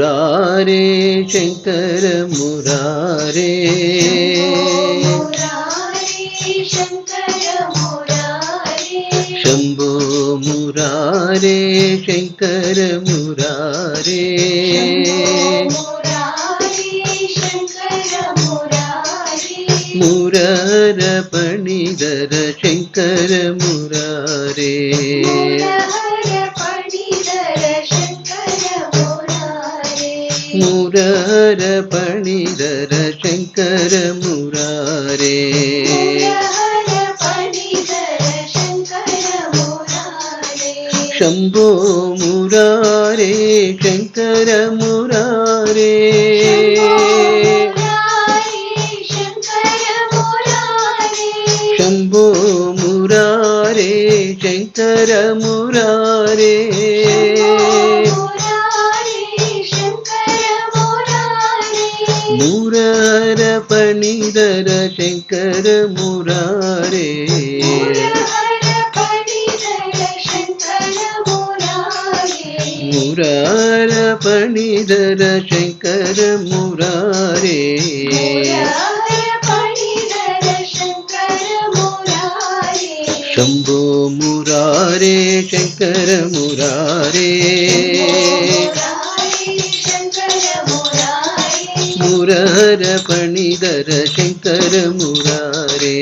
मुरारे शंकर मुरारे शंभो मुरारे शंकर मुरारे मुरार पणिधर शंकर मुरारे मुरार पणिधर शंकर मुरारे शंभो मुरारे शंकर मुरारे शंभो मुरारे शंकर मुरारे मुरार पणिधर शंकर मुरारे मुरार पणिधर शंकर मुरारे शंभो मुरारे शंकर मुरारे मुरार पणिधर शंकर मुरारे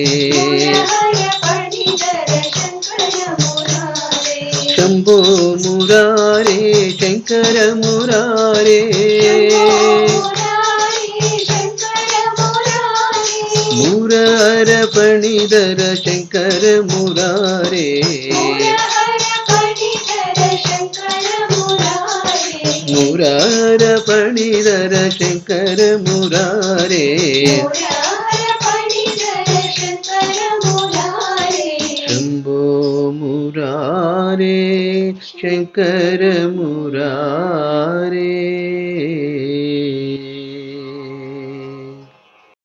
शंभो मुरारे शंकर मुरारे मुरार पणिधर शंकर मुरारे मुरार पणिधर शंकर मुरारे शंभो मुरारे शंकर मुरारे।